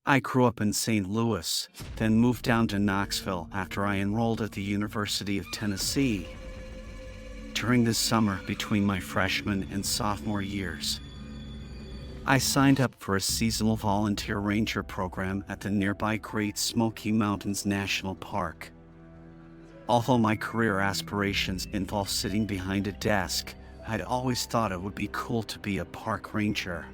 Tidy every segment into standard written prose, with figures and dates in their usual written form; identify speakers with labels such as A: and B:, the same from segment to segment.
A: I grew up in St. Louis, then moved down to Knoxville after I enrolled at the University of Tennessee. During this summer between my freshman and sophomore years, I signed up for a seasonal volunteer ranger program at the nearby Great Smoky Mountains National Park. Although my career aspirations involve sitting behind a desk, I'd always thought it would be cool to be a park ranger.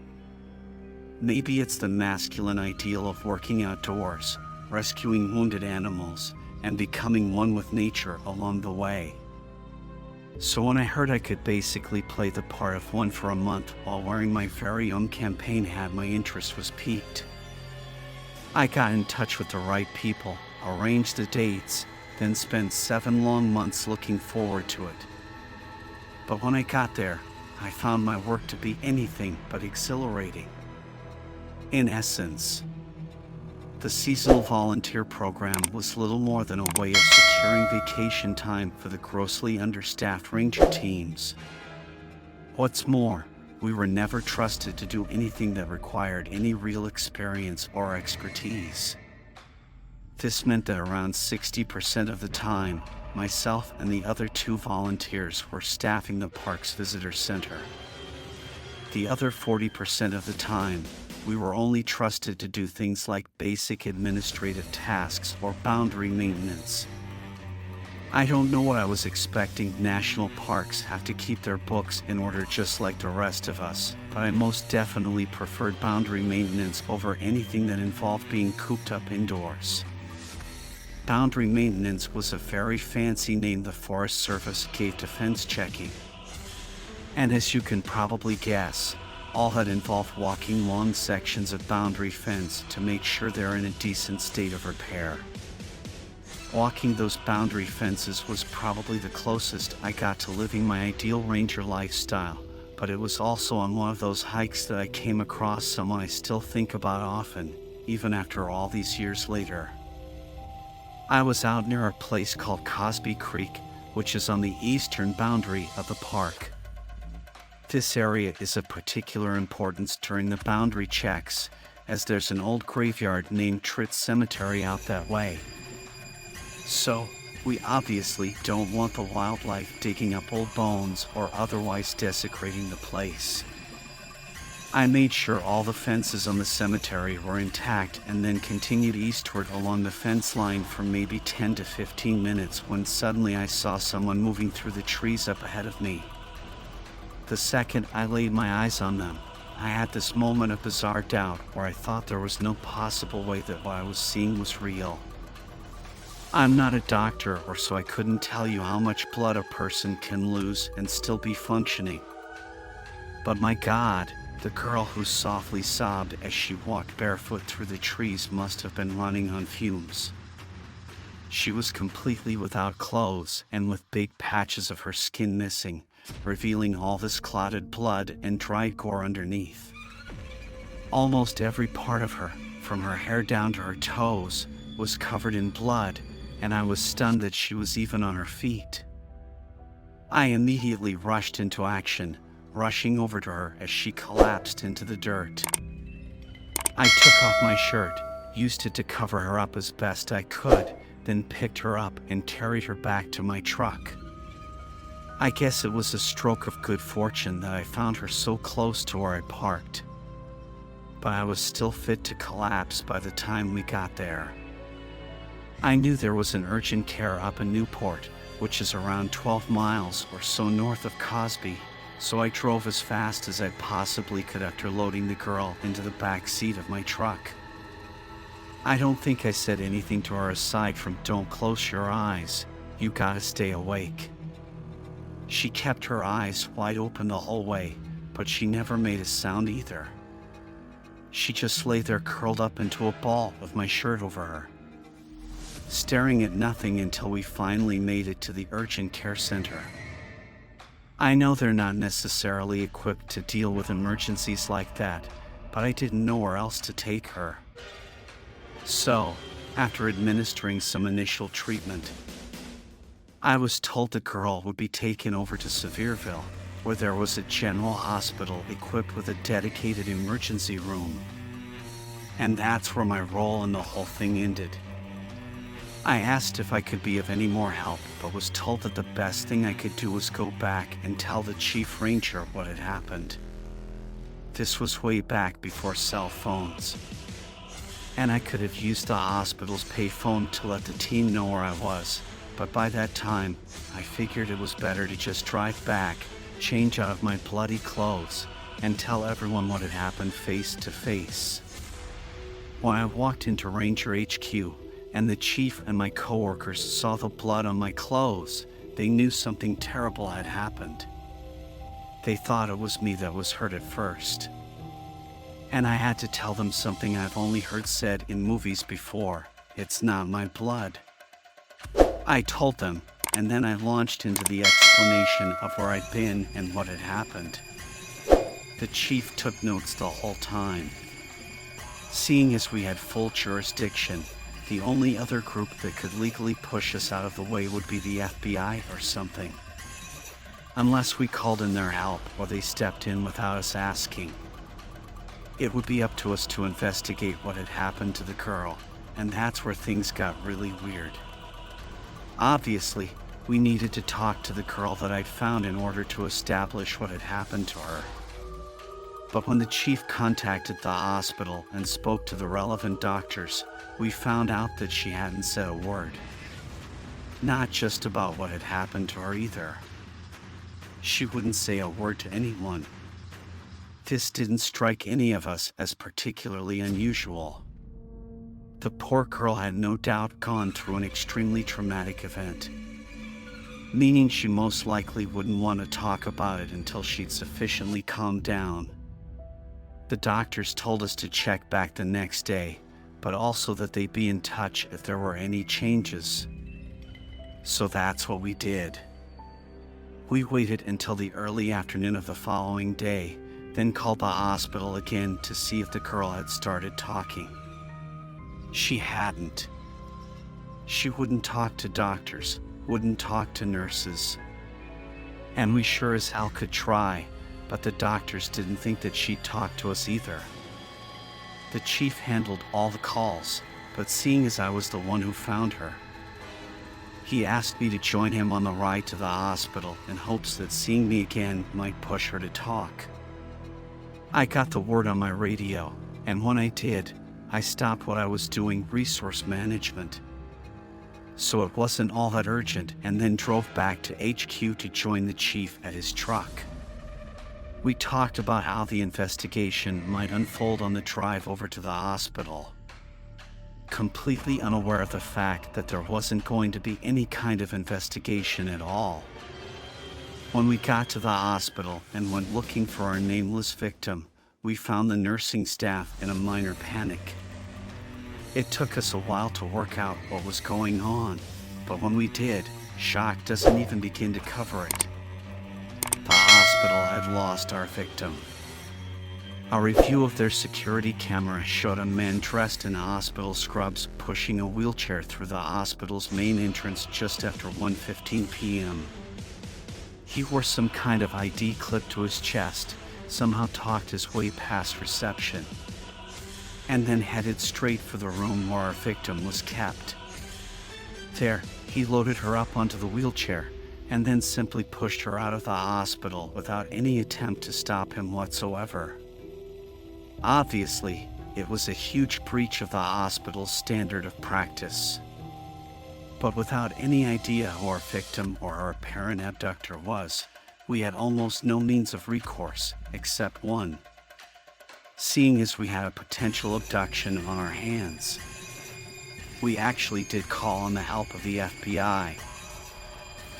A: Maybe it's the masculine ideal of working outdoors, rescuing wounded animals, and becoming one with nature along the way. So when I heard I could basically play the part of one for a month while wearing my very own campaign hat, my interest was piqued. I got in touch with the right people, arranged the dates, then spent 7 long months looking forward to it. But when I got there, I found my work to be anything but exhilarating. In essence, the seasonal volunteer program was little more than a way of securing vacation time for the grossly understaffed ranger teams. What's more, we were never trusted to do anything that required any real experience or expertise. This meant that around 60% of the time, myself and the other 2 volunteers were staffing the park's visitor center. The other 40% of the time, we were only trusted to do things like basic administrative tasks or boundary maintenance. I don't know what I was expecting. National parks have to keep their books in order just like the rest of us, but I most definitely preferred boundary maintenance over anything that involved being cooped up indoors. Boundary maintenance was a very fancy name the Forest Service gave to fence checking. And as you can probably guess, all that involved walking long sections of boundary fence to make sure they're in a decent state of repair. Walking those boundary fences was probably the closest I got to living my ideal ranger lifestyle, but it was also on one of those hikes that I came across someone I still think about often, even after all these years later. I was out near a place called Cosby Creek, which is on the eastern boundary of the park. This area is of particular importance during the boundary checks, as there's an old graveyard named Tritt Cemetery out that way. So, we obviously don't want the wildlife digging up old bones or otherwise desecrating the place. I made sure all the fences on the cemetery were intact and then continued eastward along the fence line for maybe 10 to 15 minutes when suddenly I saw someone moving through the trees up ahead of me. The second I laid my eyes on them, I had this moment of bizarre doubt where I thought there was no possible way that what I was seeing was real. I'm not a doctor, or so I couldn't tell you how much blood a person can lose and still be functioning. But my God, the girl who softly sobbed as she walked barefoot through the trees must have been running on fumes. She was completely without clothes and with big patches of her skin missing, revealing all this clotted blood and dried gore underneath. Almost every part of her, from her hair down to her toes, was covered in blood, and I was stunned that she was even on her feet. I immediately rushed into action, rushing over to her as she collapsed into the dirt. I took off my shirt, used it to cover her up as best I could, then picked her up and carried her back to my truck. I guess it was a stroke of good fortune that I found her so close to where I parked. But I was still fit to collapse by the time we got there. I knew there was an urgent care up in Newport, which is around 12 miles or so north of Cosby, so I drove as fast as I possibly could after loading the girl into the back seat of my truck. I don't think I said anything to her aside from "Don't close your eyes, you gotta stay awake." She kept her eyes wide open the whole way, but she never made a sound either. She just lay there curled up into a ball with my shirt over her, staring at nothing until we finally made it to the urgent care center. I know they're not necessarily equipped to deal with emergencies like that, but I didn't know where else to take her. So, after administering some initial treatment, I was told the girl would be taken over to Sevierville, where there was a general hospital equipped with a dedicated emergency room. And that's where my role in the whole thing ended. I asked if I could be of any more help, but was told that the best thing I could do was go back and tell the chief ranger what had happened. This was way back before cell phones, and I could have used the hospital's payphone to let the team know where I was, but by that time, I figured it was better to just drive back, change out of my bloody clothes, and tell everyone what had happened face to face. When I walked into Ranger HQ, and the chief and my coworkers saw the blood on my clothes, they knew something terrible had happened. They thought it was me that was hurt at first. And I had to tell them something I've only heard said in movies before: it's not my blood. I told them, and then I launched into the explanation of where I'd been and what had happened. The chief took notes the whole time. Seeing as we had full jurisdiction, the only other group that could legally push us out of the way would be the FBI or something. Unless we called in their help or they stepped in without us asking. It would be up to us to investigate what had happened to the girl, and that's where things got really weird. Obviously, we needed to talk to the girl that I'd found in order to establish what had happened to her. But when the chief contacted the hospital and spoke to the relevant doctors, we found out that she hadn't said a word. Not just about what had happened to her either. She wouldn't say a word to anyone. This didn't strike any of us as particularly unusual. The poor girl had no doubt gone through an extremely traumatic event, meaning she most likely wouldn't want to talk about it until she'd sufficiently calmed down. The doctors told us to check back the next day, but also that they'd be in touch if there were any changes. So that's what we did. We waited until the early afternoon of the following day, then called the hospital again to see if the girl had started talking. She hadn't. She wouldn't talk to doctors, wouldn't talk to nurses. And we sure as hell could try, but the doctors didn't think that she'd talk to us either. The chief handled all the calls, but seeing as I was the one who found her, he asked me to join him on the ride to the hospital in hopes that seeing me again might push her to talk. I got the word on my radio, and when I did, I stopped what I was doing, resource management. So it wasn't all that urgent, and then drove back to HQ to join the chief at his truck. We talked about how the investigation might unfold on the drive over to the hospital, completely unaware of the fact that there wasn't going to be any kind of investigation at all. When we got to the hospital and went looking for our nameless victim, we found the nursing staff in a minor panic. It took us a while to work out what was going on, but when we did, shock doesn't even begin to cover it. The hospital had lost our victim. A review of their security camera showed a man dressed in hospital scrubs pushing a wheelchair through the hospital's main entrance just after 1:15 p.m. He wore some kind of ID clipped to his chest, somehow talked his way past reception, and then headed straight for the room where our victim was kept. There, he loaded her up onto the wheelchair, and then simply pushed her out of the hospital without any attempt to stop him whatsoever. Obviously, it was a huge breach of the hospital's standard of practice. But without any idea who our victim or our apparent abductor was, we had almost no means of recourse, except one. Seeing as we had a potential abduction on our hands, we actually did call on the help of the FBI.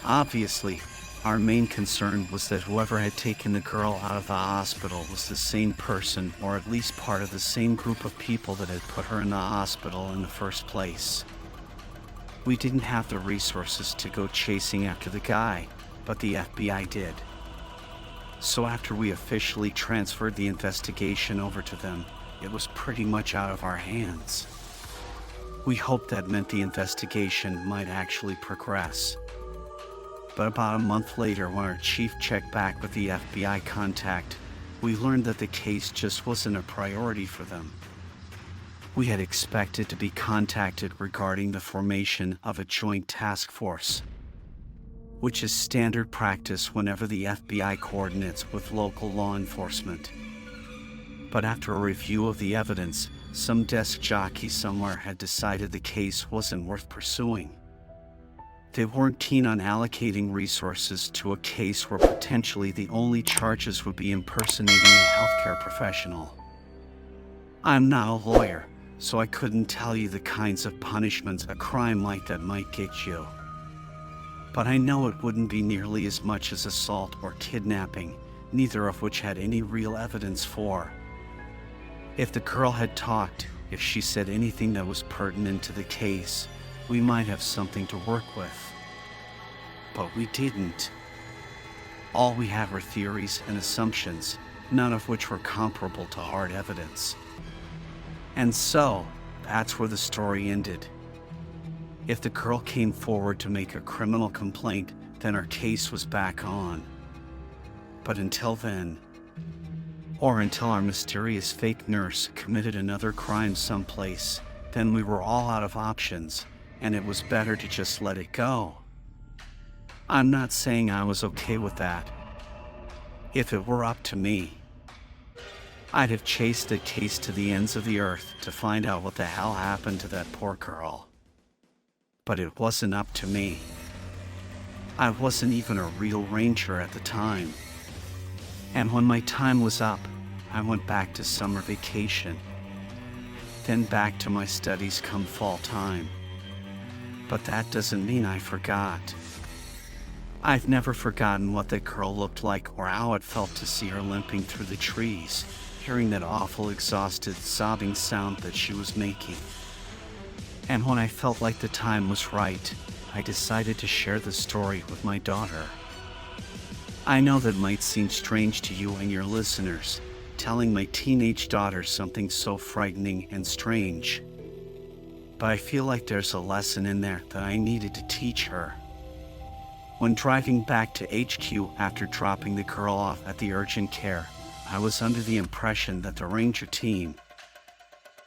A: Obviously, our main concern was that whoever had taken the girl out of the hospital was the same person, or at least part of the same group of people that had put her in the hospital in the first place. We didn't have the resources to go chasing after the guy, but the FBI did. So after we officially transferred the investigation over to them, it was pretty much out of our hands. We hoped that meant the investigation might actually progress. But about a month later, when our chief checked back with the FBI contact, we learned that the case just wasn't a priority for them. We had expected to be contacted regarding the formation of a joint task force, which is standard practice whenever the FBI coordinates with local law enforcement. But after a review of the evidence, some desk jockey somewhere had decided the case wasn't worth pursuing. They weren't keen on allocating resources to a case where potentially the only charges would be impersonating a healthcare professional. I'm not a lawyer, so I couldn't tell you the kinds of punishments a crime like that might get you. But I know it wouldn't be nearly as much as assault or kidnapping, neither of which had any real evidence for. If the girl had talked, if she said anything that was pertinent to the case, we might have something to work with. But we didn't. All we have are theories and assumptions, none of which were comparable to hard evidence. And so, that's where the story ended. If the girl came forward to make a criminal complaint, then our case was back on. But until then, or until our mysterious fake nurse committed another crime someplace, then we were all out of options, and it was better to just let it go. I'm not saying I was okay with that. If it were up to me, I'd have chased the case to the ends of the earth to find out what the hell happened to that poor girl. But it wasn't up to me. I wasn't even a real ranger at the time. And when my time was up, I went back to summer vacation. Then back to my studies come fall time. But that doesn't mean I forgot. I've never forgotten what that girl looked like or how it felt to see her limping through the trees, hearing that awful exhausted sobbing sound that she was making. And when I felt like the time was right, I decided to share the story with my daughter. I know that might seem strange to you and your listeners, telling my teenage daughter something so frightening and strange. But I feel like there's a lesson in there that I needed to teach her. When driving back to HQ after dropping the girl off at the urgent care, I was under the impression that the Ranger team,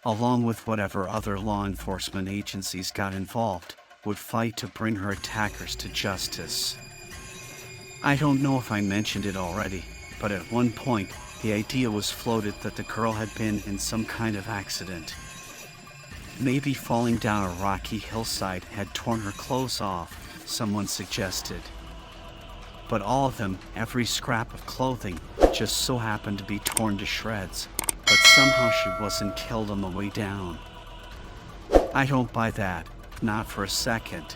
A: along with whatever other law enforcement agencies got involved, would fight to bring her attackers to justice. I don't know if I mentioned it already, but at one point, the idea was floated that the girl had been in some kind of accident. Maybe falling down a rocky hillside had torn her clothes off, someone suggested. But all of them, every scrap of clothing, just so happened to be torn to shreds, but somehow she wasn't killed on the way down. I don't buy that, not for a second.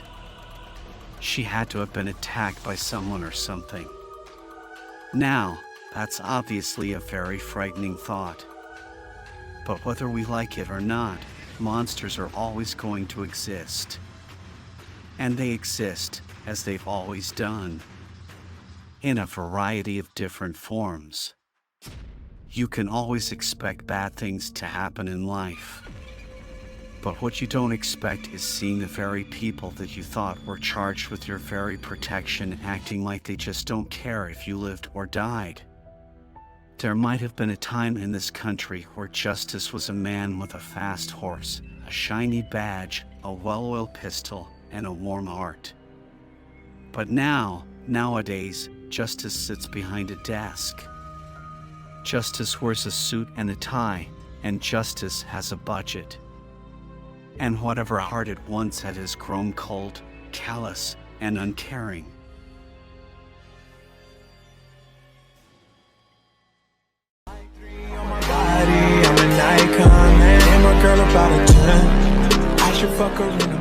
A: She had to have been attacked by someone or something. Now, that's obviously a very frightening thought. But whether we like it or not, monsters are always going to exist. And they exist, as they've always done, in a variety of different forms. You can always expect bad things to happen in life. But what you don't expect is seeing the very people that you thought were charged with your very protection acting like they just don't care if you lived or died. There might have been a time in this country where justice was a man with a fast horse, a shiny badge, a well-oiled pistol, and a warm heart. But nowadays, justice sits behind a desk. Justice wears a suit and a tie, and justice has a budget. And whatever heart it once had has grown cold, callous, and uncaring.
B: I'm an icon, man. And my girl about a 10. I should fuck her in